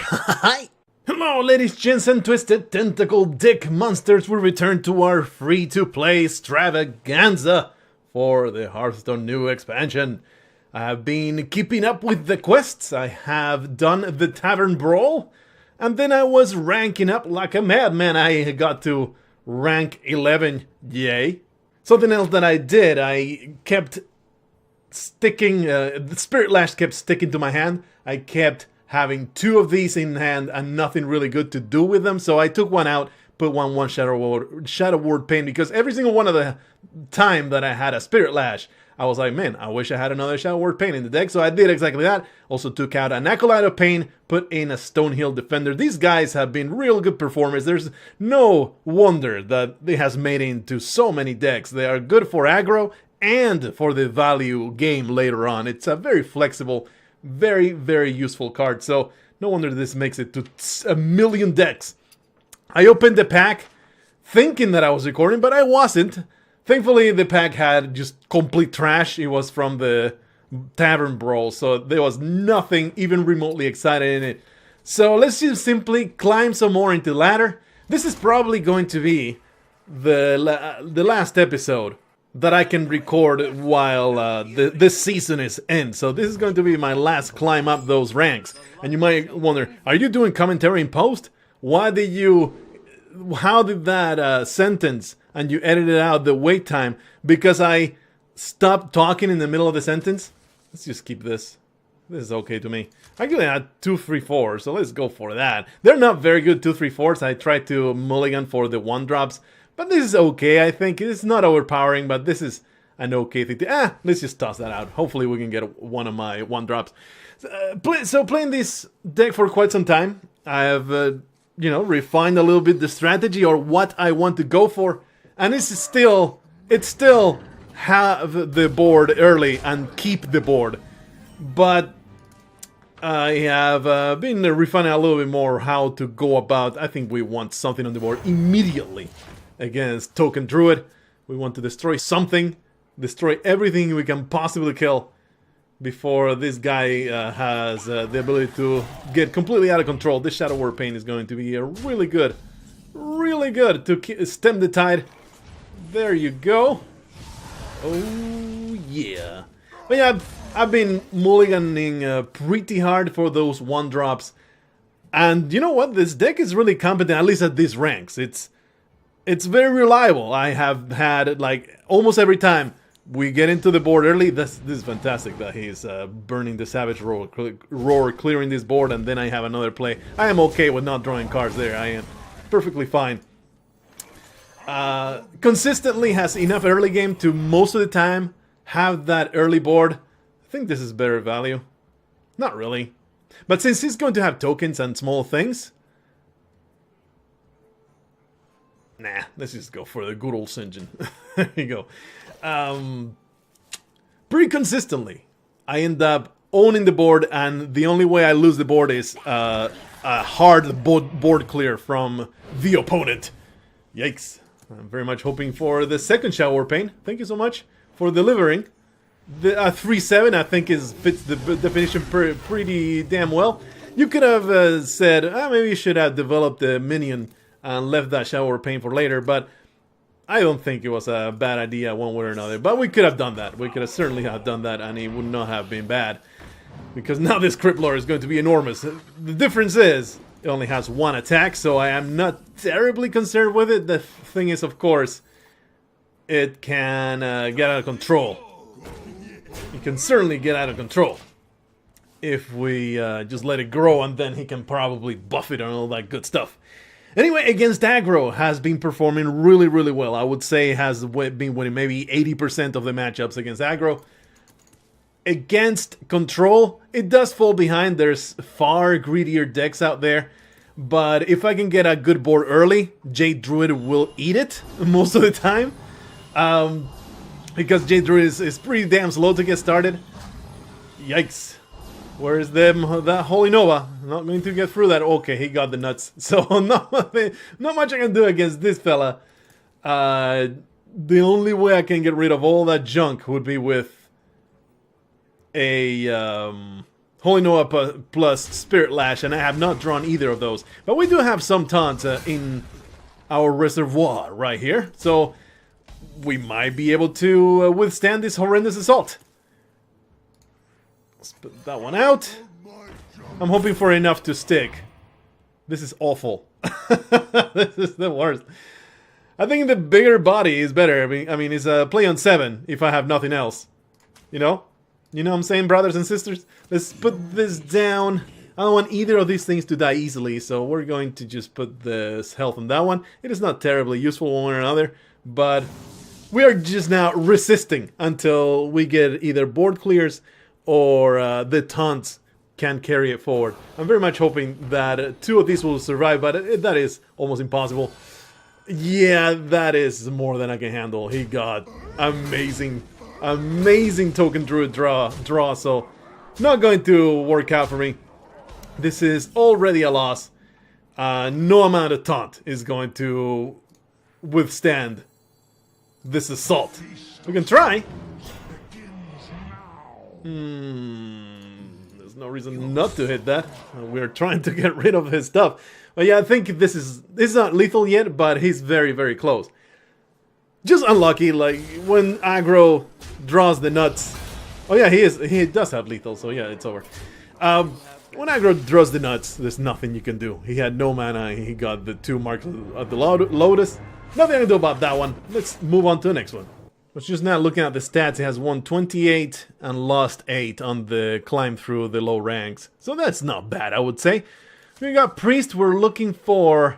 Hi! Hello, ladies, gents, and twisted tentacle dick monsters. We return to our free-to-play extravaganza for the Hearthstone new expansion. I have been keeping up with the quests. I have done the Tavern Brawl, and then I was ranking up like a madman. I got to rank 11. Yay. Something else that I did, I kept sticking, the Spirit Lash kept sticking to my hand. I kept having two of these in hand and nothing really good to do with them, so I took one out, put one Shadow Word Pain, because every single one of the time that I had a Spirit Lash, I was like, man, I wish I had another Shadow Word Pain in the deck, so I did exactly that. Also took out an Acolyte of Pain, put in a Stonehill Defender. These guys have been real good performers. There's no wonder that it has made it into so many decks. They are good for aggro and for the value game later on. It's a very flexible, very, very useful card, so no wonder this makes it to a million decks. I opened the pack thinking that I was recording, but I wasn't. Thankfully, the pack had just complete trash. It was from the Tavern Brawl, so there was nothing even remotely exciting in it. So let's just simply climb some more into ladder. This is probably going to be the last episode that I can record while this season is end. So this is going to be my last climb up those ranks. And you might wonder, are you doing commentary in post? How did that sentence and you edited out the wait time? Because I stopped talking in the middle of the sentence. Let's just keep this. This is okay to me. Actually, I had 2-3-4, so let's go for that. They're not very good 2-3-4s. I tried to mulligan for the 1-drops. But this is okay, I think. It's not overpowering, but this is an okay thing to... let's just toss that out. Hopefully we can get one of my 1-drops. So playing this deck for quite some time, I have, refined a little bit the strategy or what I want to go for. And it's still have the board early and keep the board. But I have been refining a little bit more how to go about. I think we want something on the board immediately. Against Token Druid, we want to destroy something, destroy everything we can possibly kill before this guy has the ability to get completely out of control. This Shadow Word Pain is going to be really good to stem the tide. There you go. Oh yeah. But yeah, I've been mulliganing pretty hard for those 1-drops, and you know what? This deck is really competent, at least at these ranks. It's very reliable. I have had, like, almost every time we get into the board early. This is fantastic that he's burning the Savage Roar, clearing this board, and then I have another play. I am okay with not drawing cards there. I am perfectly fine. Consistently has enough early game to most of the time have that early board. I think this is better value. Not really. But since he's going to have tokens and small things... Nah, let's just go for the good old Sinjin. There you go. Pretty consistently, I end up owning the board, and the only way I lose the board is a hard board clear from the opponent. Yikes. I'm very much hoping for the second Shadow Word Pain. Thank you so much for delivering. The 3-7 I think fits the definition pretty damn well. You could have said, maybe you should have developed the minion and left that Shadow Word Pain for later, but I don't think it was a bad idea one way or another. But we could have done that. We could have certainly have done that, and it would not have been bad. Because now this Crypt Lord is going to be enormous. The difference is, it only has 1 attack, so I am not terribly concerned with it. The thing is, of course, it can get out of control. It can certainly get out of control if we just let it grow, and then he can probably buff it and all that good stuff. Anyway, against aggro has been performing really, really well. I would say has been winning maybe 80% of the matchups against aggro. Against control, it does fall behind. There's far greedier decks out there. But if I can get a good board early, Jade Druid will eat it most of the time. Because Jade Druid is pretty damn slow to get started. Yikes. Where's that Holy Nova? Not going to get through that. Okay, he got the nuts. So not much I can do against this fella. The only way I can get rid of all that junk would be with a Holy Noah plus Spirit Lash, and I have not drawn either of those. But we do have some taunts in our reservoir right here, so we might be able to withstand this horrendous assault. Let's put that one out. I'm hoping for enough to stick. This is awful. This is the worst. I think the bigger body is better. I mean, it's a play on 7 if I have nothing else. You know? You know what I'm saying, brothers and sisters? Let's put this down. I don't want either of these things to die easily, so we're going to just put this health on that one. It is not terribly useful one way or another, but we are just now resisting until we get either board clears or the taunts can carry it forward. I'm very much hoping that 2 of these will survive, but that is almost impossible. Yeah, that is more than I can handle. He got amazing token druid draw, so not going to work out for me. This is already a loss. No amount of taunt is going to withstand this assault. We can try. There's no reason not to hit that. We're trying to get rid of his stuff. But yeah, I think this is not lethal yet, but he's very, very close. Just unlucky, like when aggro draws the nuts. Oh yeah, he does have lethal, so yeah, it's over. When aggro draws the nuts, there's nothing you can do. He had no mana, he got the 2 marks of the Lotus. Nothing I can do about that one. Let's move on to the next one. But just now looking at the stats, he has won 28 and lost 8 on the climb through the low ranks. So that's not bad, I would say. We got Priest. We're looking for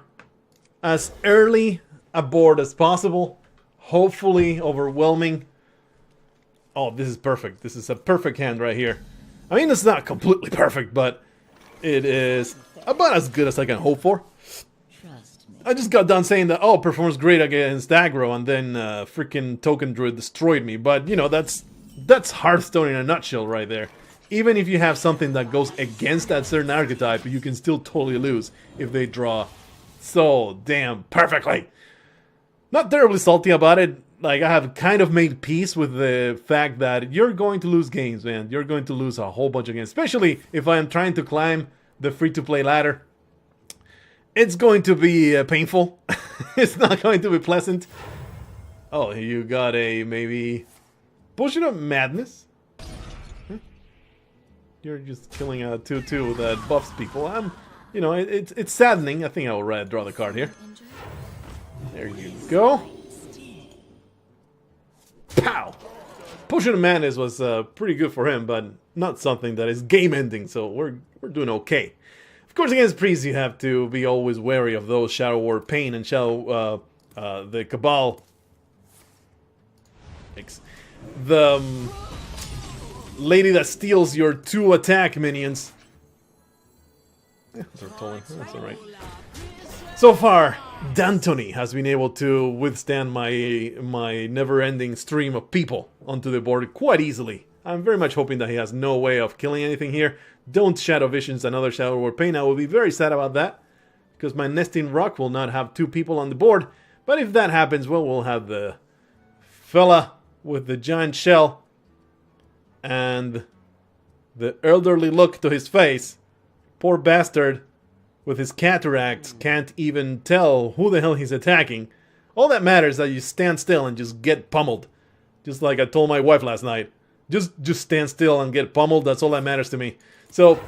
as early a board as possible. Hopefully overwhelming. Oh, this is perfect. This is a perfect hand right here. I mean, it's not completely perfect, but it is about as good as I can hope for. I just got done saying that, oh, performs great against aggro, and then freaking Token Druid destroyed me. But, you know, that's Hearthstone in a nutshell right there. Even if you have something that goes against that certain archetype, you can still totally lose if they draw so damn perfectly. Not terribly salty about it. Like, I have kind of made peace with the fact that you're going to lose games, man. You're going to lose a whole bunch of games. Especially if I am trying to climb the free-to-play ladder. It's going to be painful. It's not going to be pleasant. Oh, you got a maybe Potion of Madness? You're just killing a 2/2 that buffs people. You know, it's saddening. I think I will rather draw the card here. There you go. Pow! Potion of Madness was pretty good for him, but not something that is game-ending, so we're doing okay. Of course, against Priest, you have to be always wary of those Shadow Word Pain and the Cabal. The lady that steals your 2 attack minions. Yeah, that's alright. So far, D'Antoni has been able to withstand my never-ending stream of people onto the board quite easily. I'm very much hoping that he has no way of killing anything here. Don't Shadow Visions another Shadow Word Pain. I will be very sad about that, because my Nesting Rock will not have 2 people on the board. But if that happens, well, we'll have the fella with the giant shell and the elderly look to his face. Poor bastard with his cataracts can't even tell who the hell he's attacking. All that matters is that you stand still and just get pummeled. Just like I told my wife last night. Just stand still and get pummeled. That's all that matters to me. So,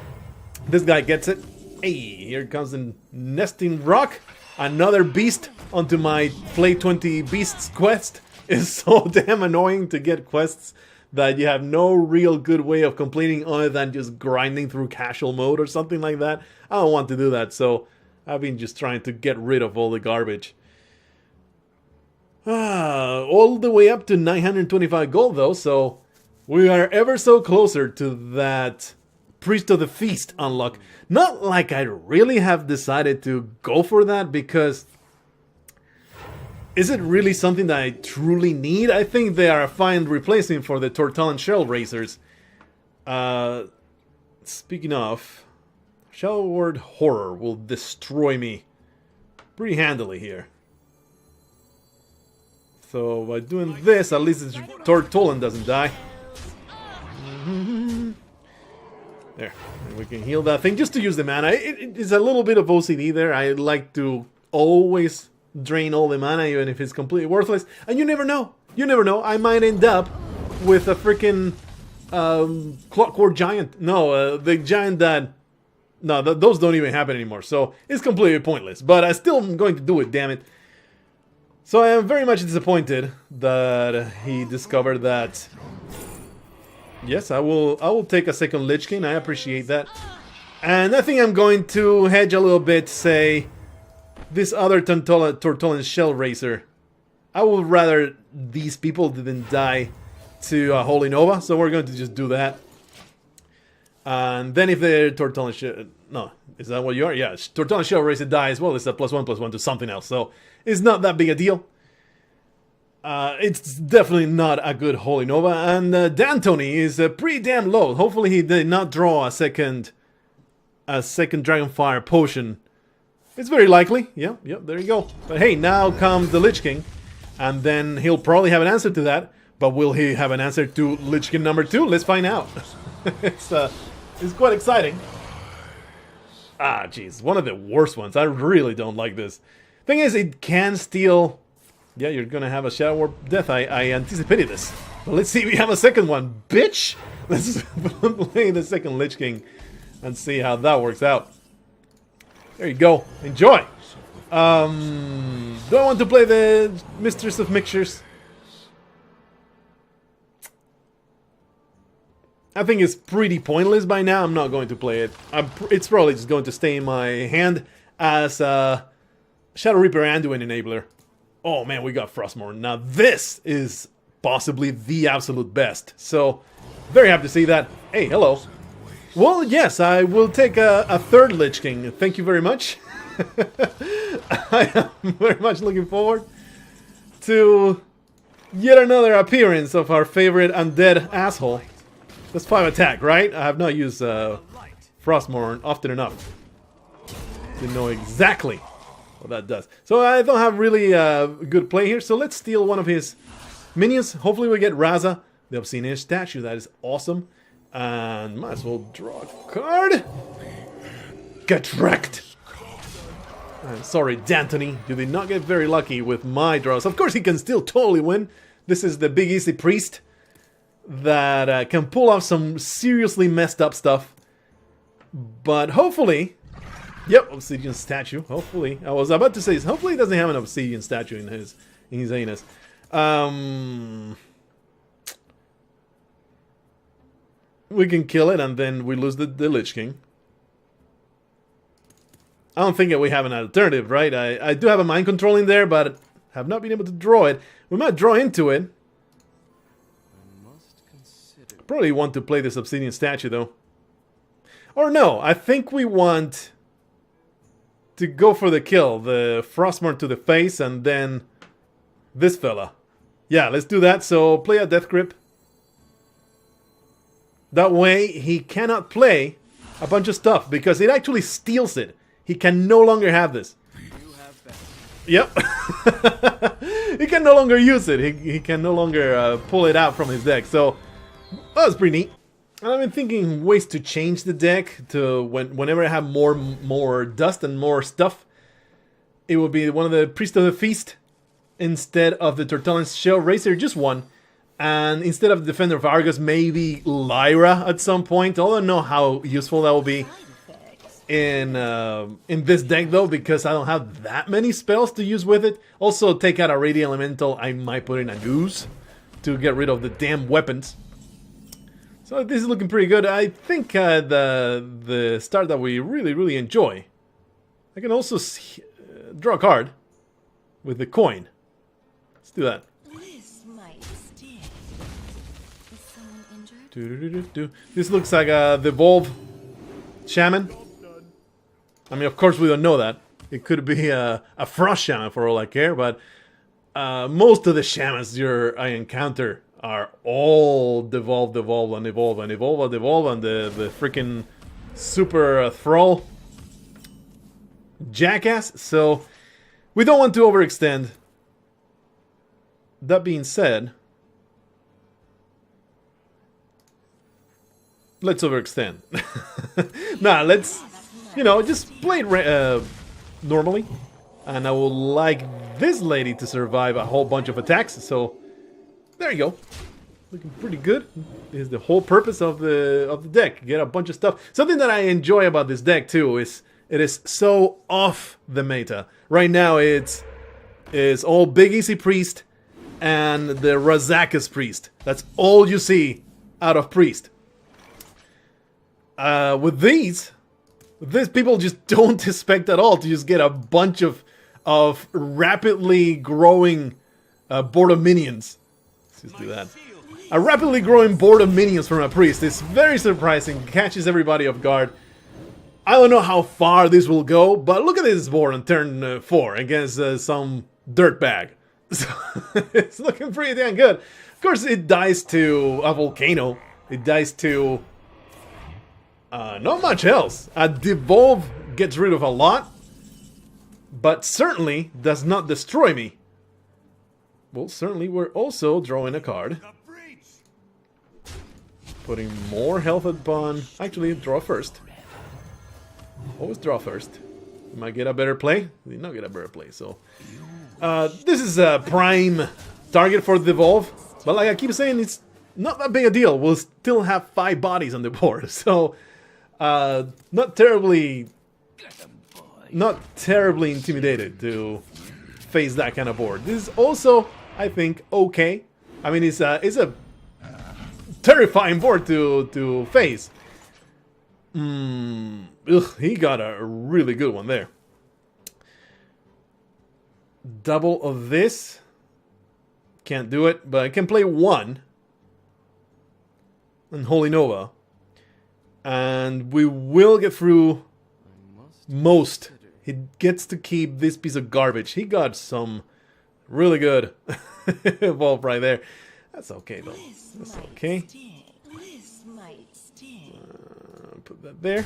this guy gets it. Hey, here comes the Nesting Rock. Another beast onto my Play 20 Beasts quest. It's so damn annoying to get quests that you have no real good way of completing other than just grinding through casual mode or something like that. I don't want to do that, so I've been just trying to get rid of all the garbage. All the way up to 925 gold though, so we are ever so closer to that Priest of the Feast unlock. Not like I really have decided to go for that, because is it really something that I truly need? I think they are a fine replacement for the Tortellon Shell Racers. Speaking of, Shell Word Horror will destroy me pretty handily here. So by doing this, at least Tortellon doesn't die. There. And we can heal that thing just to use the mana. It is a little bit of OCD there. I like to always drain all the mana, even if it's completely worthless. And you never know. You never know. I might end up with a freaking Clockwork Giant. No, the giant that... No, those don't even happen anymore. So it's completely pointless. But I still am going to do it, damn it. So I am very much disappointed that he discovered that... Yes, I will take a second Lich King. I appreciate that. And I think I'm going to hedge a little bit, say... This other Tortolan Shell Racer. I would rather these people didn't die to Holy Nova, so we're going to just do that. And then if the Tortolan Shell... No, is that what you are? Yeah, Tortolan Shell Racer dies, well, it's a +1/+1 to something else, so it's not that big a deal. It's definitely not a good Holy Nova, and D'Antoni is pretty damn low. Hopefully he did not draw a second Dragonfire Potion. It's very likely. Yep, there you go. But hey, now comes the Lich King. And then he'll probably have an answer to that. But will he have an answer to Lich King number 2? Let's find out. It's quite exciting. Ah, jeez. One of the worst ones. I really don't like this. Thing is, it can steal... Yeah, you're gonna have a Shadow Warp Death. I anticipated this. But let's see if we have a second one. Bitch! Let's play the second Lich King and see how that works out. There you go. Enjoy. Do I want to play the Mistress of Mixtures? I think it's pretty pointless by now. I'm not going to play it. It's probably just going to stay in my hand as a Shadow Reaper Anduin enabler. Oh man, we got Frostmourne. Now this is possibly the absolute best. So, very happy to see that. Hey, hello. Well, yes, I will take a third Lich King. Thank you very much. I am very much looking forward to yet another appearance of our favorite undead asshole. That's 5 attack, right? I have not used Frostmourne often enough to know exactly what that does. So I don't have really good play here, so let's steal one of his minions. Hopefully we get Raza, the Obsidian statue. That is awesome. And might as well draw a card. Get wrecked. I'm sorry, D'Antoni. You did not get very lucky with my draws. Of course, he can still totally win. This is the Big Easy Priest that can pull off some seriously messed up stuff. But hopefully... Yep, Obsidian statue. Hopefully. I was about to say, hopefully he doesn't have an Obsidian statue in his anus. We can kill it, and then we lose the Lich King. I don't think that we have an alternative, right? I do have a mind control in there, but have not been able to draw it. We might draw into it. Probably want to play this Obsidian statue, though. Or no, I think we want to go for the kill. The Frostmourne to the face, and then this fella. Yeah, let's do that. So, play a Death Grip. That way, he cannot play a bunch of stuff, because it actually steals it. He can no longer have this. Yep. He can no longer use it. He can no longer pull it out from his deck. So, that was pretty neat. And I've been thinking ways to change the deck to whenever I have more dust and more stuff. It would be one of the Priest of the Feast instead of the Tortolan Shell Racer, just one. And instead of Defender of Argus, maybe Lyra at some point. I don't know how useful that will be in this deck, though, because I don't have that many spells to use with it. Also, take out a Radiant Elemental. I might put in a Goose to get rid of the damn weapons. So this is looking pretty good. I think the start that we really enjoy. I can also draw a card with the coin. Let's do that. This looks like the Volve Shaman. I mean, of course we don't know that. It could be a Frost Shaman for all I care, but most of the Shamans I encounter are all devolve, and evolve, and the freaking super thrall jackass. So we don't want to overextend. That being said, let's overextend. Nah, let's, you know, just play it normally. And I would like this lady to survive a whole bunch of attacks. So, there you go. Looking pretty good. This is the whole purpose of the deck. Get a bunch of stuff. Something that I enjoy about this deck too is it is so off the meta. Right now it's all Big Easy Priest and the Razakus Priest. That's all you see out of Priest. With these people just don't expect at all to just get a bunch of rapidly growing board of minions. Let's just do that. A rapidly growing board of minions from a priest is very surprising, catches everybody off guard. I don't know how far this will go, but look at this board on turn 4 against some dirtbag. So, it's looking pretty damn good. Of course, it dies to a volcano. It dies to not much else. A devolve gets rid of a lot, but certainly does not destroy me. Well, certainly we're also drawing a card. Putting more health upon... Actually, draw first. Always draw first. You might get a better play. You did not get a better play, so... this is a prime target for the devolve. But like I keep saying, it's not that big a deal. We'll still have 5 bodies on the board. So, not terribly intimidated to face that kind of board. This is also, I think, okay. I mean, it's a terrifying board to face. He got a really good one there. Double of this. Can't do it, but I can play 1. And Holy Nova. And we will get through most. He gets to keep this piece of garbage. He got some really good evolve right there. That's okay though. That's okay. Put that there.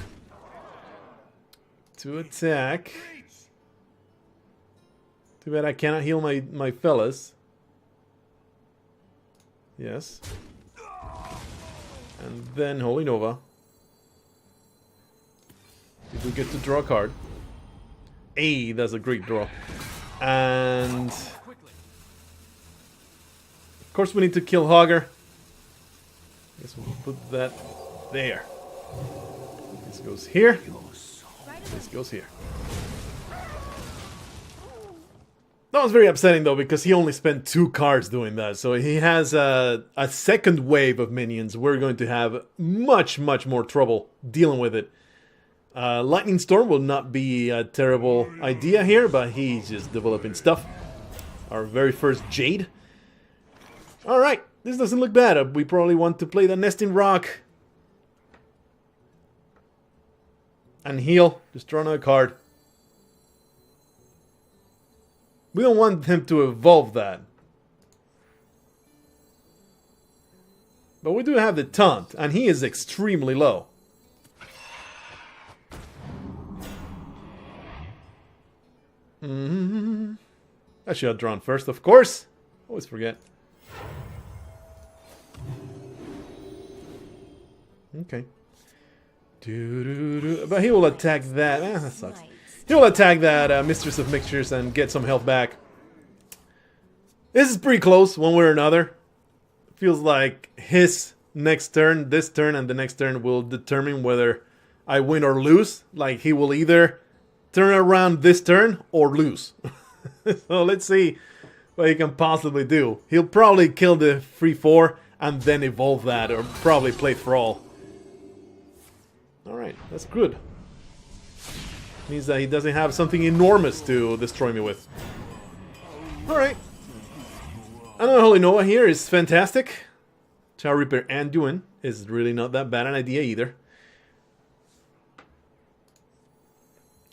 To attack. Too bad I cannot heal my fellas. Yes. And then Holy Nova. Did we get to draw a card? Hey, that's a great draw. And... of course we need to kill Hogger. Guess we'll put that there. This goes here. This goes here. That was very upsetting though, because he only spent 2 cards doing that. So he has a second wave of minions. We're going to have much more trouble dealing with it. Lightning Storm will not be a terrible idea here, but he's just developing stuff. Our very first Jade. Alright, this doesn't look bad. We probably want to play the Nesting Rock. And heal. Just draw another card. We don't want him to evolve that. But we do have the Taunt, and he is extremely low. I should have drawn first, of course. Always forget. Okay. But he will attack that. That sucks. He will attack that Mistress of Mixtures and get some health back. This is pretty close, one way or another. Feels like his next turn, this turn, and the next turn will determine whether I win or lose. Like, he will either turn around this turn or lose. So let's see what he can possibly do. He'll probably kill the 3-4 and then evolve that, or probably play Thrall. Alright, that's good. Means that he doesn't have something enormous to destroy me with. Alright. Another Holy Nova here is fantastic. Tower Reaper and Duin is really not that bad an idea either.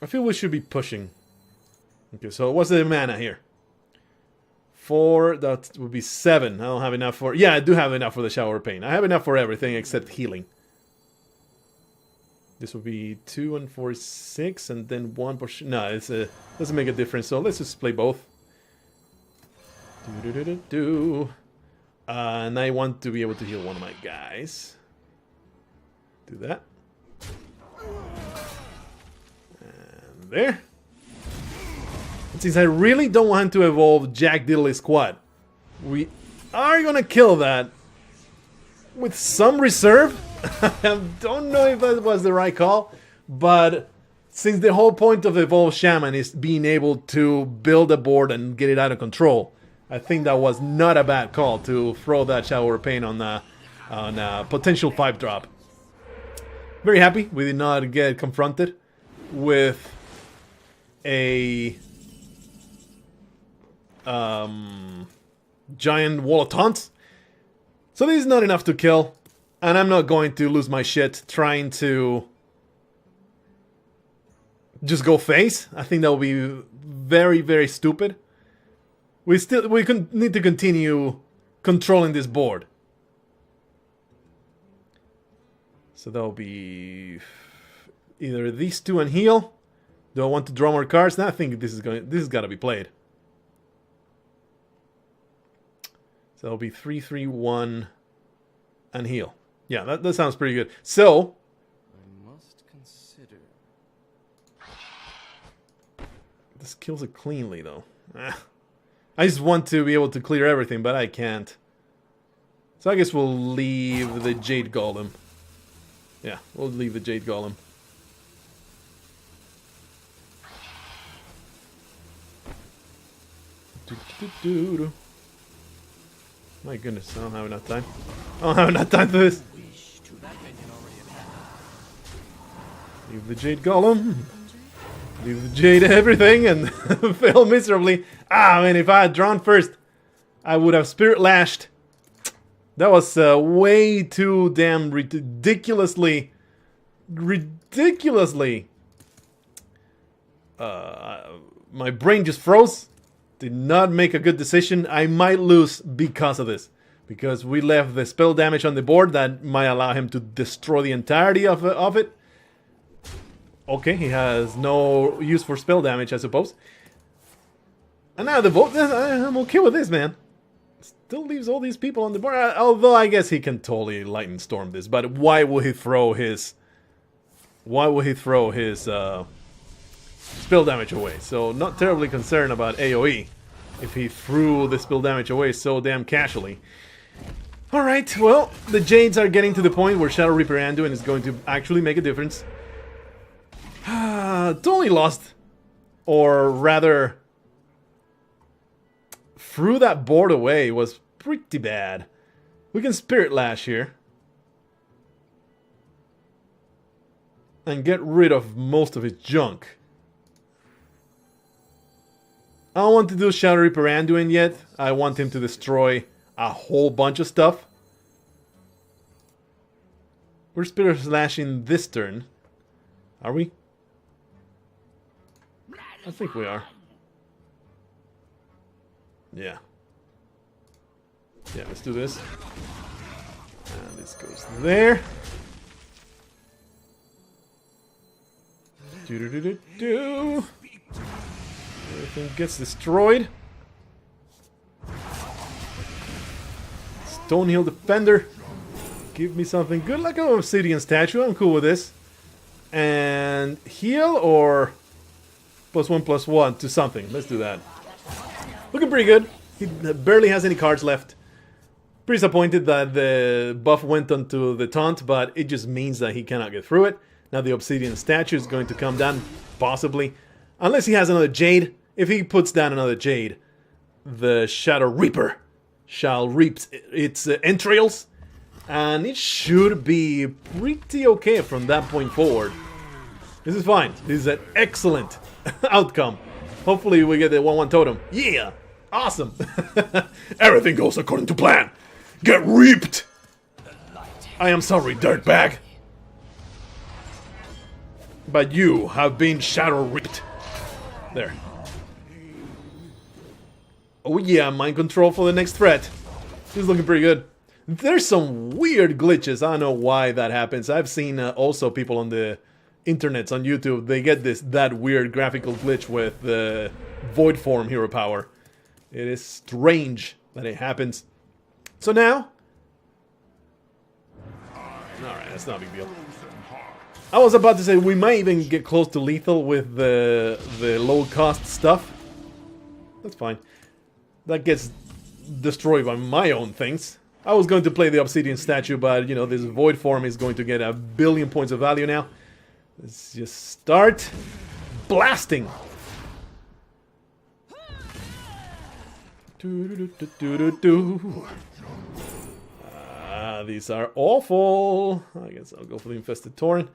I feel we should be pushing. Okay, so what's the mana here? 4, that would be 7. I don't have enough for... yeah, I do have enough for the Shower Pain. I have enough for everything except healing. This would be 2 and 4 is 6, and then 1 per... no, it's doesn't make a difference, so let's just play both. And I want to be able to heal one of my guys. Do that. And there. And since I really don't want to evolve Jack Diddley Squad, we are gonna kill that with some reserve. I don't know if that was the right call, but since the whole point of Evolved Shaman is being able to build a board and get it out of control, I think that was not a bad call to throw that Shower of Pain on a potential 5-drop. Very happy we did not get confronted with a giant wall of taunts. So this is not enough to kill, and I'm not going to lose my shit trying to just go face. I think that would be very, very stupid. We need to continue controlling this board. So that'll be either these two and heal. Do I want to draw more cards? No, I think this has got to be played. So that'll be 3, 3, 1, and heal. Yeah, that sounds pretty good. So I must consider. This kills it cleanly, though. I just want to be able to clear everything, but I can't. So I guess we'll leave the Jade Golem. Yeah, we'll leave the Jade Golem. My goodness, I don't have enough time. I don't have enough time for this. Leave the Jade Golem. Leave the Jade everything and fail miserably. Ah, man, if I had drawn first, I would have Spirit Lashed. That was way too damn ridiculously... my brain just froze. Did not make a good decision. I might lose because of this. Because we left the spell damage on the board that might allow him to destroy the entirety of it. Okay, he has no use for spell damage, I suppose. And now the vote, I'm okay with this, man. Still leaves all these people on the board. Although I guess he can totally Lightning Storm this. But why would he throw his... spell damage away? So not terribly concerned about AoE if he threw the spell damage away so damn casually. Alright, well, the Jades are getting to the point where Shadow Reaper Anduin is going to actually make a difference. Totally lost. Or rather, threw that board away was pretty bad. We can Spirit Lash here. And get rid of most of his junk. I don't want to do Shadow Reaper Anduin yet. I want him to destroy a whole bunch of stuff. We're Spirit Slashing this turn. Are we? I think we are. Yeah. Yeah, let's do this. And this goes there. Do-do-do-do-do. Everything gets destroyed. Stonehill Defender. Give me something good like an obsidian statue. I'm cool with this. And heal or +1/+1 to something. Let's do that. Looking pretty good. He barely has any cards left. Pretty disappointed that the buff went onto the taunt, but it just means that he cannot get through it. Now the obsidian statue is going to come down, possibly. Unless he has another Jade. If he puts down another Jade, the Shadow Reaper shall reap its entrails. And it should be pretty okay from that point forward. This is fine. This is an excellent outcome. Hopefully we get the 1/1 totem. Yeah! Awesome! Everything goes according to plan. Get reaped! I am sorry, dirtbag. But you have been shadow reaped. There. Oh yeah, mind control for the next threat. This is looking pretty good. There's some weird glitches. I don't know why that happens. I've seen also people on the internets, on YouTube, they get that weird graphical glitch with the void form hero power. It is strange that it happens. So now, alright, it's not a big deal. I was about to say we might even get close to lethal with the low cost stuff. That's fine. That gets destroyed by my own things. I was going to play the Obsidian statue, but you know, this void form is going to get 1 billion points of value now. Let's just start blasting. These are awful. I guess I'll go for the Infested Torrent.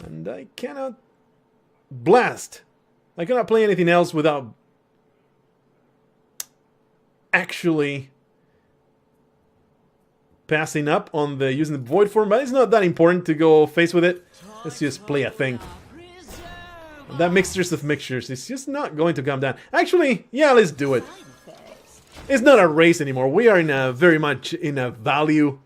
And I cannot blast. I cannot play anything else without actually passing up on the using the void form, but it's not that important to go face with it. Let's just play a thing. That mixtures of mixtures is just not going to come down. Actually, yeah, let's do it. It's not a race anymore. We are in a very much in a value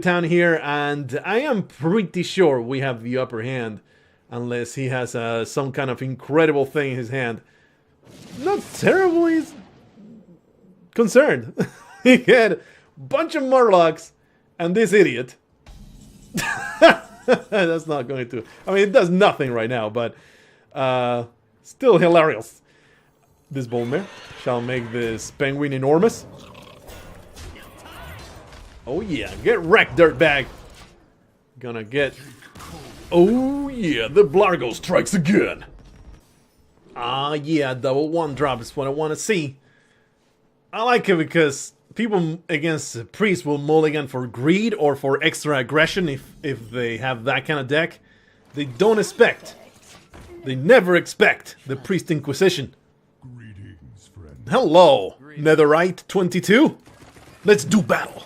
town here, and I am pretty sure we have the upper hand, unless he has some kind of incredible thing in his hand. Not terribly concerned. He had a bunch of Murlocs and this idiot. That's not going to... I mean, it does nothing right now, but still hilarious. This Bone Mare shall make this penguin enormous. Oh yeah, get wrecked, dirtbag. Gonna get... Oh yeah, the Blargo strikes again. Ah yeah, double 1-drop is what I want to see. I like it because people against Priest will mulligan for greed or for extra aggression if they have that kind of deck. They don't expect. They never expect the Priest Inquisition. Greetings, friend. Hello, Netherite 22. Let's do battle.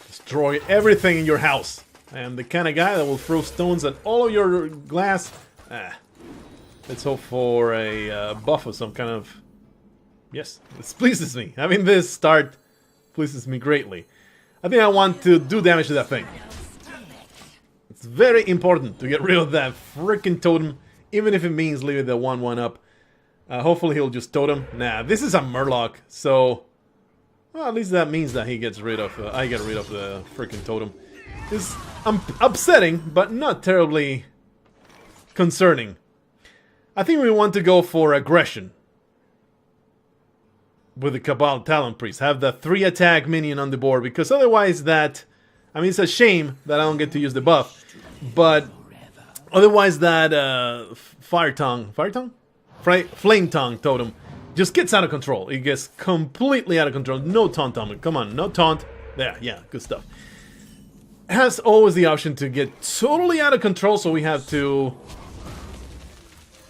Destroy everything in your house. I am the kind of guy that will throw stones at all of your glass. Let's hope for a buff of some kind of... Yes, this pleases me. Having this start pleases me greatly. I think I want to do damage to that thing. It's very important to get rid of that freaking totem, even if it means leaving the 1/1 up. Hopefully he'll just totem. Nah, this is a Murloc, so... Well, at least that means that he gets rid of... I get rid of the freaking totem. It's upsetting, but not terribly concerning. I think we want to go for aggression with the Cabal Talon Priest. Have the 3-attack minion on the board, because otherwise that... I mean, it's a shame that I don't get to use the buff, but otherwise that Flame Tongue totem just gets out of control. It gets completely out of control. No taunt on it. Come on, no taunt. There, yeah, good stuff. Has always the option to get totally out of control, so we have to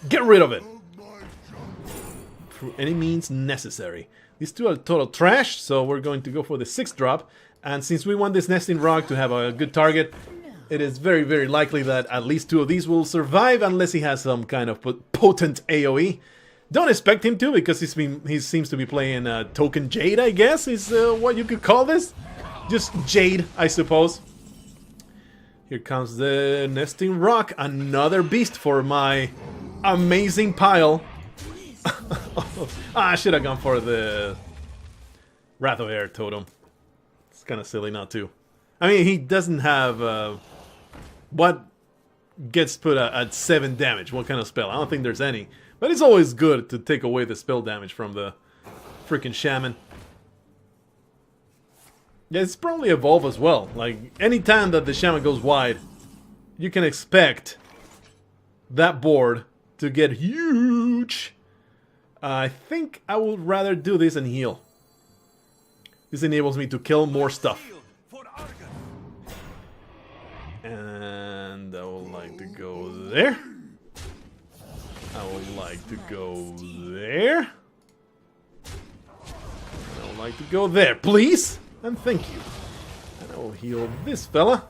get rid of it through any means necessary. These two are total trash, so we're going to go for the 6-drop. And since we want this Nesting Rock to have a good target, it is very, very likely that at least 2 of these will survive, unless he has some kind of potent AoE. Don't expect him to, because he seems to be playing Token Jade, I guess, is what you could call this. Just Jade, I suppose. Here comes the Nesting Rock, another beast for my amazing pile. I should have gone for the Wrath of Air totem. It's kind of silly not to. I mean, he doesn't have... what gets put at 7 damage? What kind of spell? I don't think there's any. But it's always good to take away the spell damage from the freaking Shaman. Yeah, it's probably evolve as well. Like, anytime that the Shaman goes wide, you can expect that board to get huge. I think I would rather do this and heal. This enables me to kill more stuff. And I would like to go there. I would like to go there. And I would like to go there, please. And thank you. And I will heal this fella.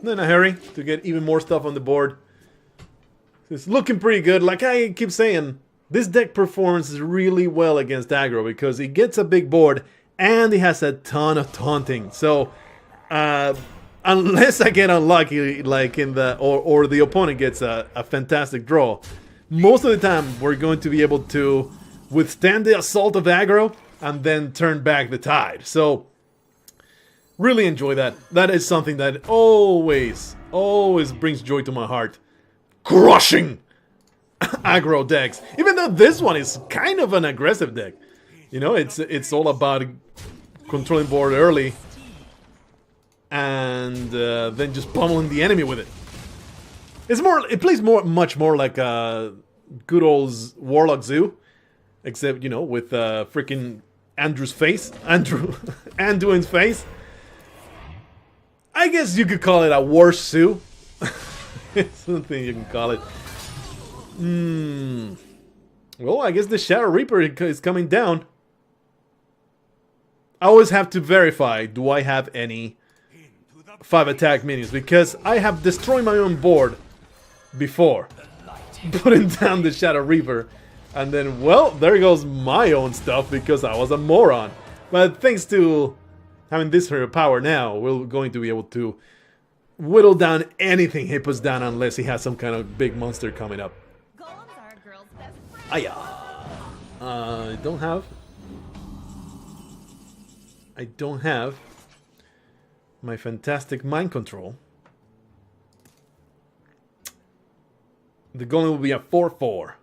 In a hurry to get even more stuff on the board. It's looking pretty good. Like I keep saying, this deck performs really well against aggro because he gets a big board and he has a ton of taunting. So, unless I get unlucky, like in the or the opponent gets a fantastic draw, most of the time we're going to be able to withstand the assault of aggro and then turn back the tide. So, Really enjoy that. That is something that always brings joy to my heart. Crushing aggro decks. Even though this one is kind of an aggressive deck. You know, it's all about controlling board early. And then just pummeling the enemy with it. It plays much more like a good old Warlock Zoo. Except, you know, with freaking Anduin's face. I guess you could call it a worse zoo. It's something you can call it. Well, I guess the Shadow Reaper is coming down. I always have to verify, do I have any 5 attack minions? Because I have destroyed my own board before putting down the Shadow Reaper. And then, well, there goes my own stuff because I was a moron. But thanks to having this hero power now, we're going to be able to whittle down anything he puts down unless he has some kind of big monster coming up. Aya. I don't have my fantastic mind control. The golem will be a 4/4.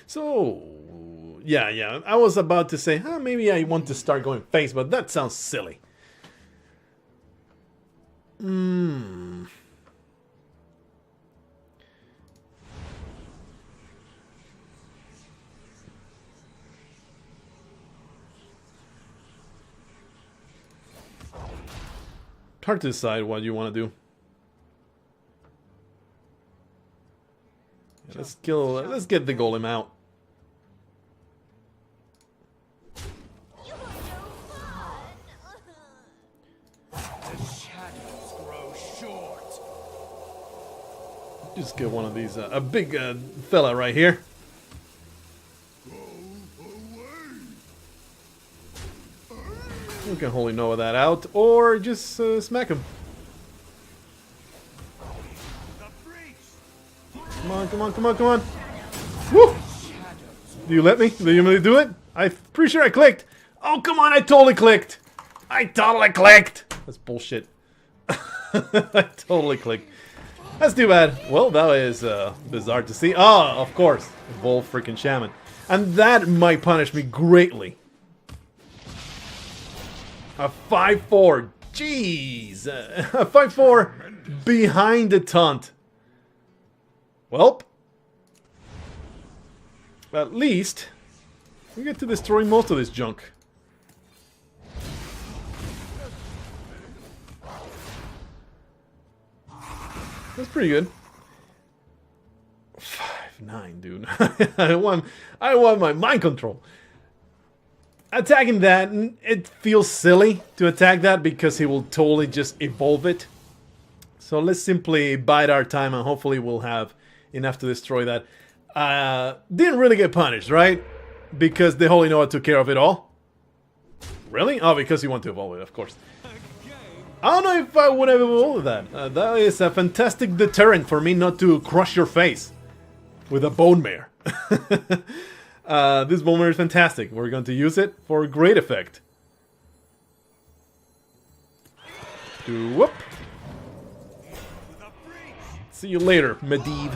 So, yeah, I was about to say, maybe I want to start going face, but that sounds silly. Hard to decide what you want to do. Let's get the golem out. Just get one of these, a big fella right here. You can Holy Nova that out, or just smack him. Come on, come on, come on, come on. Woo! Do you let me? Do you really do it? I'm pretty sure I clicked. Oh, come on, I totally clicked. I totally clicked. That's bullshit. I totally clicked. That's too bad. Well, that is bizarre to see. Ah, of course. Evolve freaking Shaman. And that might punish me greatly. A 5/4. Jeez. A 5/4 behind the taunt. Well, at least we get to destroy most of this junk. That's pretty good. 5/9, dude. I want my mind control. Attacking that, it feels silly to attack that because he will totally just evolve it. So let's simply bide our time and hopefully we'll have enough to destroy that. Didn't really get punished, right? Because the Holy Noah took care of it all. Really? Oh, because he wanted to evolve it, of course. I don't know if I would have evolved that. That is a fantastic deterrent for me not to crush your face with a bone mare. This bone mare is fantastic. We're going to use it for great effect. Whoop. See you later, Medivh.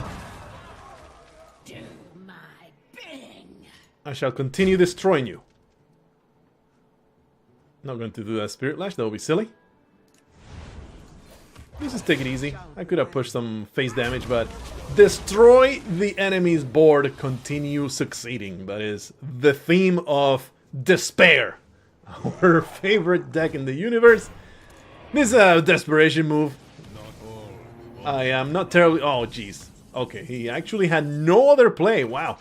I shall continue destroying you. Not going to do that Spirit Lash, that would be silly. Let's just take it easy. I could have pushed some face damage, but destroy the enemy's board, continue succeeding. That is the theme of Despair. Our favorite deck in the universe. This is a desperation move. I am not terribly... Oh, jeez. Okay, he actually had no other play. Wow.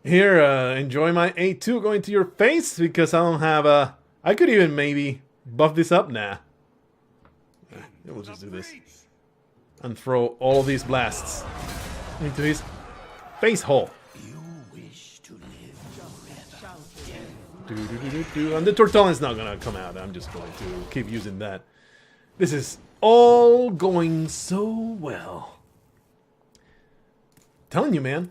Here, enjoy my A2 going to your face because I don't have a... I could even maybe buff this up. Nah. We'll just do this. And throw all these blasts into his face hole. And the Tortollan's not gonna come out. I'm just going to keep using that. This is all going so well. Telling you, man.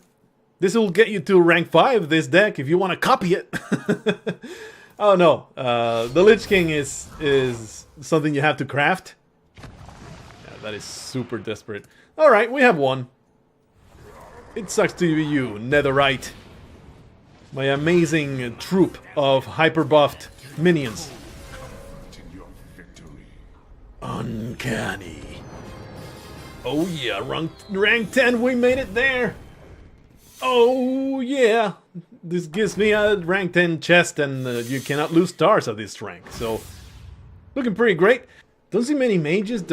This will get you to rank 5, this deck, if you want to copy it. Oh no, the Lich King is something you have to craft. Yeah, that is super desperate. Alright, we have one. It sucks to be you, Netherite. My amazing troop of hyper-buffed minions. Uncanny. Oh yeah, rank 10, we made it there. Oh yeah. This gives me a rank 10 chest, and you cannot lose stars at this rank. So, looking pretty great. Don't see many mages,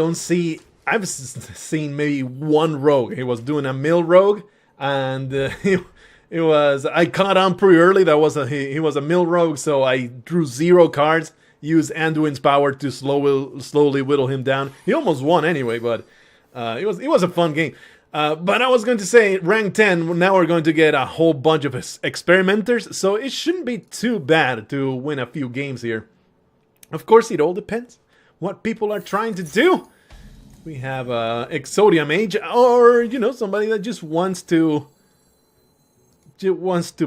I've seen maybe one rogue. He was doing a mill rogue, and I caught on pretty early. He was a mill rogue, so I drew 0 cards, used Anduin's power to slowly whittle him down. He almost won anyway, but it was a fun game. But I was going to say, rank 10, now we're going to get a whole bunch of experimenters, so it shouldn't be too bad to win a few games here. Of course, it all depends what people are trying to do. We have Exodia mage, or, you know, somebody that just wants to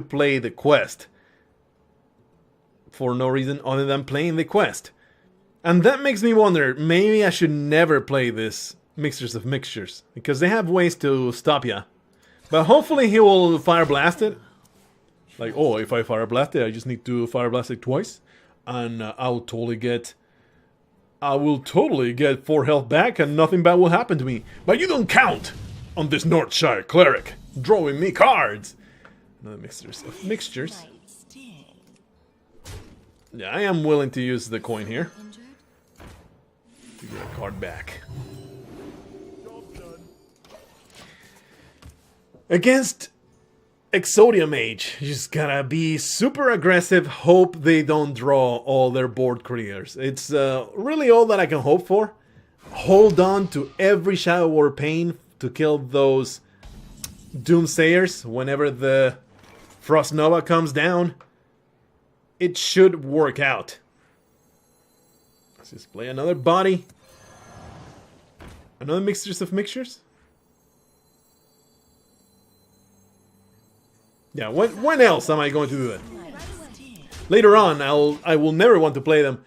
play the quest for no reason other than playing the quest. And that makes me wonder, maybe I should never play this Mixtures of Mixtures, because they have ways to stop ya. But hopefully he will Fire Blast it. Like, oh, if I Fire Blast it, I just need to Fire Blast it twice, and I will totally get 4 health back, and nothing bad will happen to me. But you don't count on this Northshire cleric drawing me cards. Another Mixtures of Mixtures. Yeah, I am willing to use the coin here to get a card back. Against Exodia mage, you just gotta be super aggressive, hope they don't draw all their board creators. It's really all that I can hope for. Hold on to every Shadow War Pain to kill those Doomsayers whenever the Frost Nova comes down. It should work out. Let's just play another body. Another Mixtures of Mixtures. Yeah, when else am I going to do that? Later on, I will never want to play them.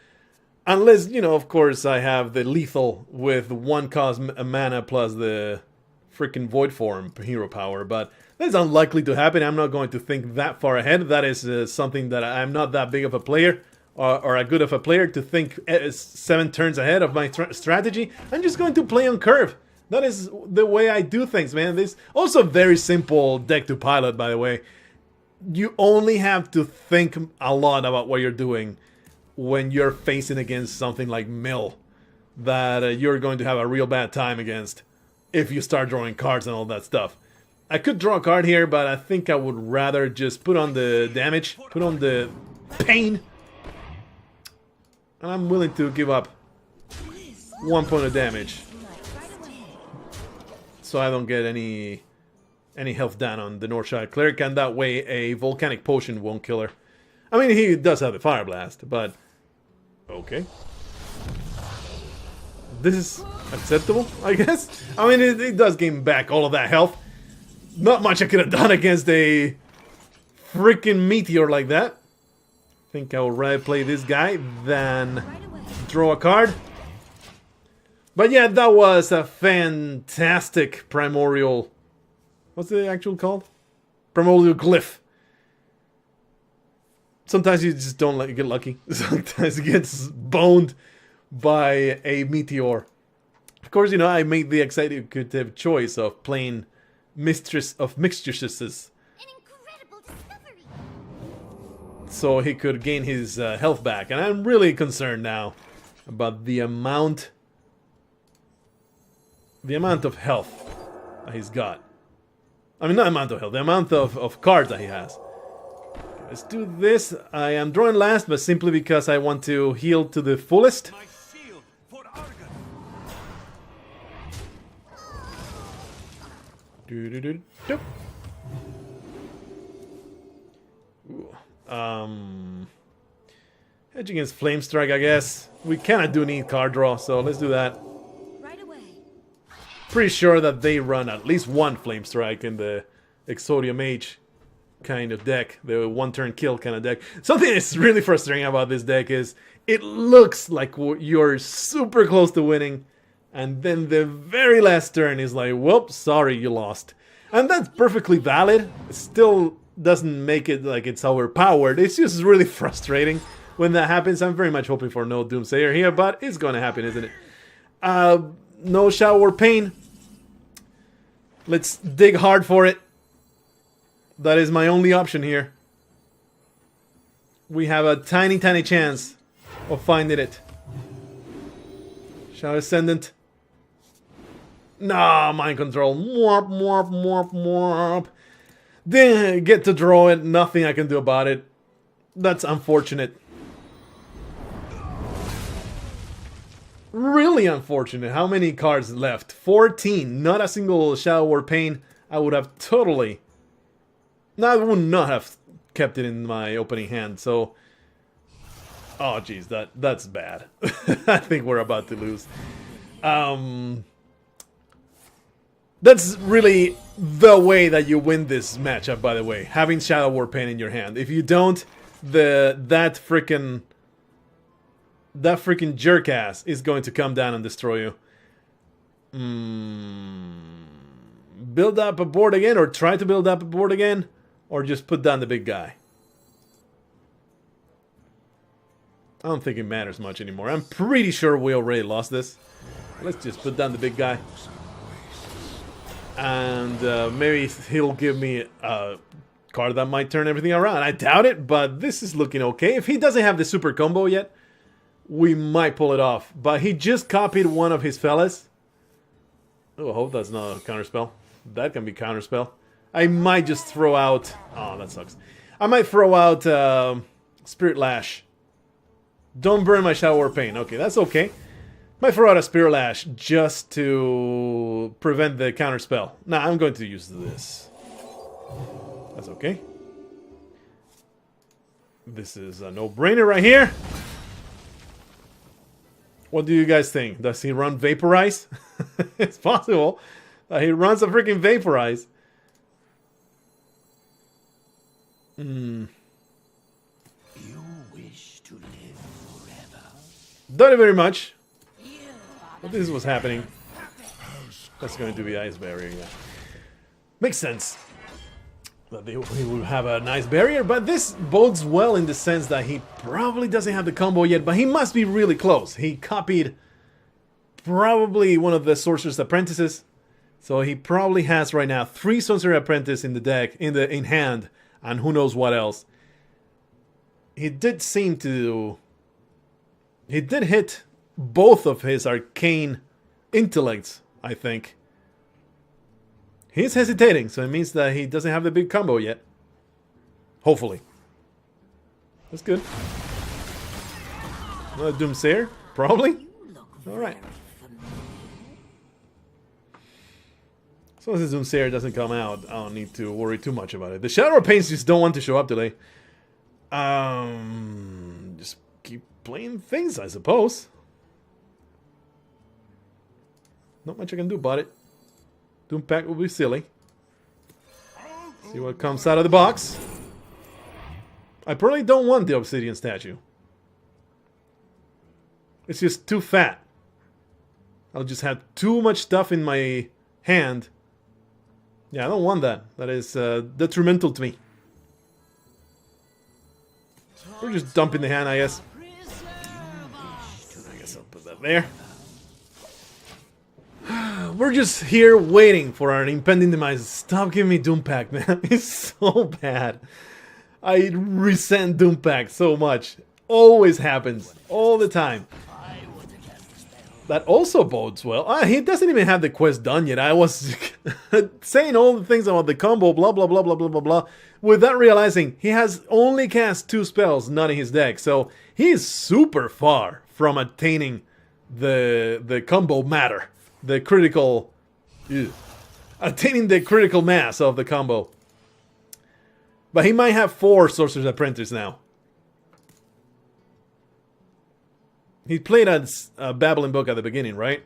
Unless, you know, of course, I have the lethal with 1 cost mana plus the freaking Void Form hero power. But that's unlikely to happen. I'm not going to think that far ahead. That is something that I'm not that big of a player. Or a good of a player to think 7 turns ahead of my strategy. I'm just going to play on curve. That is the way I do things, man. This also a very simple deck to pilot, by the way. You only have to think a lot about what you're doing when you're facing against something like Mill that you're going to have a real bad time against if you start drawing cards and all that stuff. I could draw a card here, but I think I would rather just put on the damage, put on the pain. And I'm willing to give up 1 point of damage, so I don't get any health down on the Northshire Cleric, and that way a Volcanic Potion won't kill her. I mean, he does have the Fire Blast, but okay. This is acceptable, I guess. I mean, it does gain back all of that health. Not much I could have done against a freaking meteor like that. I think I will rather play this guy than draw a card. But yeah, that was a fantastic primordial... What's the actual called? Primordial Glyph. Sometimes you just don't get lucky. Sometimes it gets boned by a meteor. Of course, you know, I made the executive choice of playing Mistress of Mixtures. So he could gain his health back. And I'm really concerned now about the amount of health that he's got. I mean, not amount of health, the amount of cards that he has. Okay, let's do this. I am drawing last, but simply because I want to heal to the fullest. Hedge against Flame Strike, I guess. We kinda do need card draw, so let's do that. Pretty sure that they run at least one Flame Strike in the Exodia Mage kind of deck, the one-turn kill kind of deck. Something that's really frustrating about this deck is it looks like you're super close to winning, and then the very last turn is like, whoops, sorry, you lost. And that's perfectly valid. It still doesn't make it like it's overpowered. It's just really frustrating when that happens. I'm very much hoping for no Doomsayer here, but it's going to happen, isn't it? No Shower Pain. Let's dig hard for it. That is my only option here. We have a tiny, tiny chance of finding it. Shadow Ascendant. Nah, Mind Control. Morp, morp, morp, morp. Then get to draw it. Nothing I can do about it. That's unfortunate. Really unfortunate. How many cards left? 14. Not a single Shadow War Pain. I would have totally... No, I would not have kept it in my opening hand, so... Oh, jeez, that's bad. I think we're about to lose. That's really the way that you win this matchup, by the way. Having Shadow War Pain in your hand. If you don't, that freaking jerk-ass is going to come down and destroy you. Build up a board again, or try to build up a board again, or just put down the big guy. I don't think it matters much anymore. I'm pretty sure we already lost this. Let's just put down the big guy. And maybe he'll give me a card that might turn everything around. I doubt it, but this is looking okay. If he doesn't have the super combo yet, we might pull it off. But he just copied one of his fellas. Oh, I hope that's not a counterspell. That can be counterspell. I might just throw out... Oh, that sucks. I might throw out Spirit Lash. Don't burn my Shadow War Pain. Okay, that's okay. Might throw out a Spirit Lash just to prevent the counterspell. Nah, I'm going to use this. That's okay. This is a no-brainer right here. What do you guys think? Does he run Vaporize? It's possible that he runs a freaking Vaporize. You wish to live forever. Don't very much. But this is what's happening. That's going to be Ice Barrier, yeah. Makes sense. That he will have a nice barrier, but this bodes well in the sense that he probably doesn't have the combo yet, but he must be really close. He copied probably one of the Sorcerer's Apprentices, so he probably has right now 3 Sorcerer Apprentice in the deck, in hand, and who knows what else. He did seem to... He did hit both of his arcane intellects, I think. He's hesitating, so it means that he doesn't have the big combo yet. Hopefully. That's good. Another Doomsayer? Probably? Alright. As long as the Doomsayer doesn't come out, I don't need to worry too much about it. The Shadow War Pains just don't want to show up today. Just keep playing things, I suppose. Not much I can do about it. Doom Pack will be silly. See what comes out of the box. I probably don't want the Obsidian Statue. It's just too fat. I'll just have too much stuff in my hand. Yeah, I don't want that. That is detrimental to me. We're just dumping the hand, I guess. I guess I'll put that there. We're just here waiting for our impending demise. Stop giving me Doom Pack, man. It's so bad. I resent Doom Pack so much. Always happens. All the time. That also bodes well. He doesn't even have the quest done yet. I was saying all the things about the combo, blah, blah, blah, blah, blah, blah, blah, without realizing he has only cast 2 spells, not in his deck. So he's super far from attaining the combo matter. The critical... attaining the critical mass of the combo. But he might have 4 Sorcerer's Apprentice now. He played a Babbling Book at the beginning, right?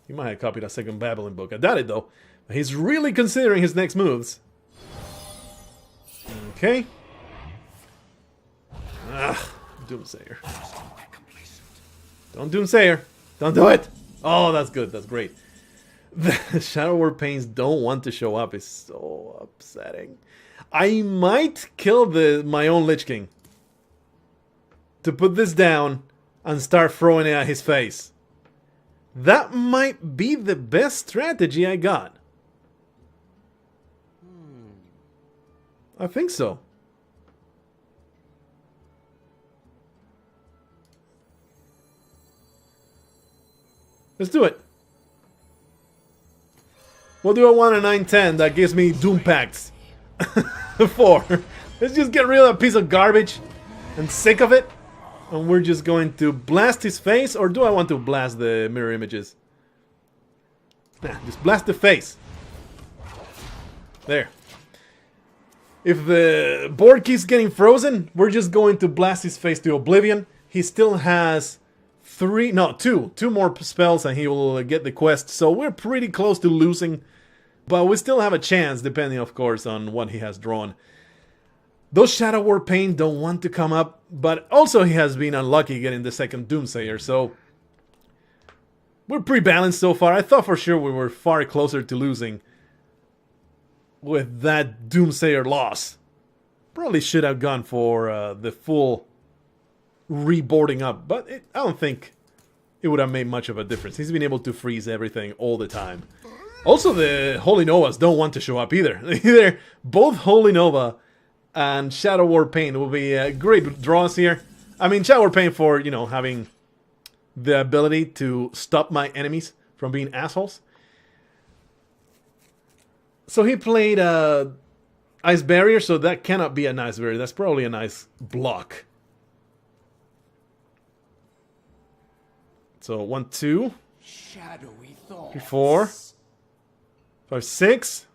He might have copied a second Babbling Book. I doubt it, though. He's really considering his next moves. Okay. Doomsayer. Don't Doomsayer. Don't do it. Oh, that's good. That's great. The Shadow War Pains don't want to show up. It's so upsetting. I might kill my own Lich King to put this down and start throwing it at his face. That might be the best strategy I got. I think so. Let's do it. What do I want a 910 that gives me Doom Pacts? 4. Let's just get rid of that piece of garbage. I'm sick of it. And we're just going to blast his face, or do I want to blast the mirror images? Nah, just blast the face. There. If the board keeps getting frozen, we're just going to blast his face to oblivion. He still has two more spells and he will get the quest. So we're pretty close to losing, but we still have a chance, depending of course on what he has drawn. Those Shadow War Pain don't want to come up, but also he has been unlucky getting the second Doomsayer, so we're pretty balanced so far. I thought for sure we were far closer to losing with that Doomsayer loss. Probably should have gone for the full reboarding up, but I don't think it would have made much of a difference. He's been able to freeze everything all the time. Also, the Holy Novas don't want to show up either. Either both Holy Nova and Shadow War Pain will be great draws here. I mean, Shadow War Pain for, you know, having the ability to stop my enemies from being assholes. So he played Ice Barrier, so that cannot be a nice barrier. That's probably a nice block. So 1, 2, 3, 4, 5, 6,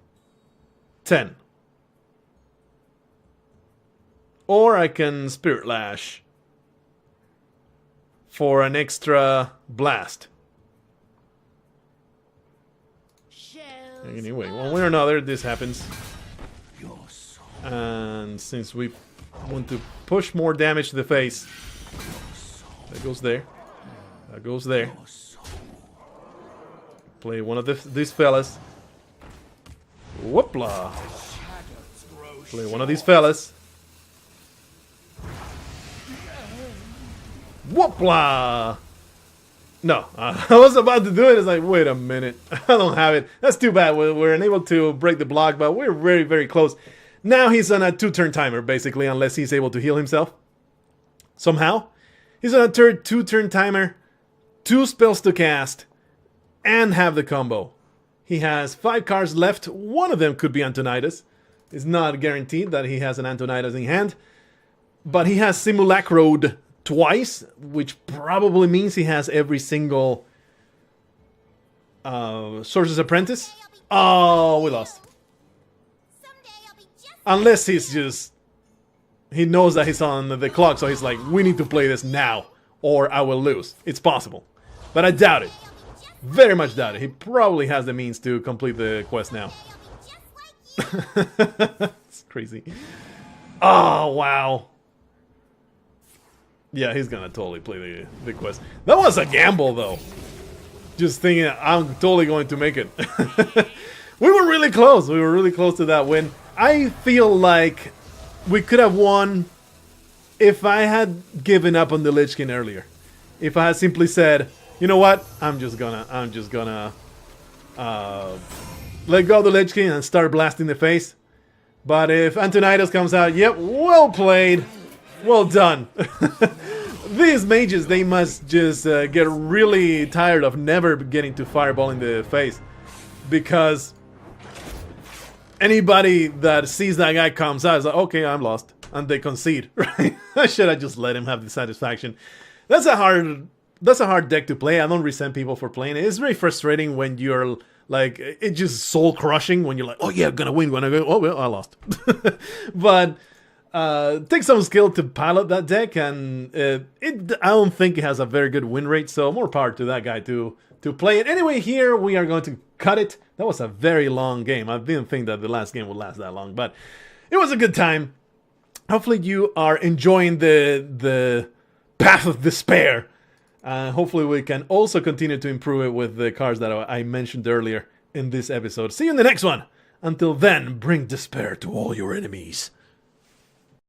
10. Or I can Spirit Lash for an extra blast. Anyway, one way or another, this happens. And since we want to push more damage to the face, that goes there. That goes there. Play one of these fellas. Whoopla. Play one of these fellas. Whoopla. No, I was about to do it. It's like, wait a minute. I don't have it. That's too bad. We're unable to break the block, but we're very, very close. Now he's on a 2-turn timer, basically, unless he's able to heal himself. Somehow. He's on a 2-turn timer. 2 spells to cast. And have the combo. He has 5 cards left. One of them could be Antonidas. It's not guaranteed that he has an Antonidas in hand. But he has Simulacroed twice, which probably means he has every single Sorcerer's Apprentice. Oh, we lost. Unless he knows that he's on the clock, so he's like, we need to play this now, or I will lose. It's possible. But I doubt it. Very much doubt it. He probably has the means to complete the quest now. It's crazy. Oh, wow. Yeah, he's gonna totally play the quest. That was a gamble, though. Just thinking, I'm totally going to make it. We were really close. We were really close to that win. I feel like we could have won if I had given up on the Lich King earlier. If I had simply said, you know what, I'm just gonna let go of the Lich King and start blasting the face. But if Antonidas comes out, yep, well played, well done. These mages, they must just get really tired of never getting to fireball in the face, because anybody that sees that guy comes out is like, okay, I'm lost, and they concede. Right? I should have just let him have the satisfaction. That's a hard deck to play. I don't resent people for playing it. It's very frustrating when you're like, it's just soul crushing when you're like, oh yeah, I'm gonna win. When I go, oh well, I lost. But takes some skill to pilot that deck, and I don't think it has a very good win rate. So more power to that guy to play it. Anyway, here we are going to cut it. That was a very long game. I didn't think that the last game would last that long, but it was a good time. hopefully you are enjoying the path of despair. Hopefully we can also continue to improve it with the cards that I mentioned earlier in this episode. See you in the next one. Until then, bring despair to all your enemies.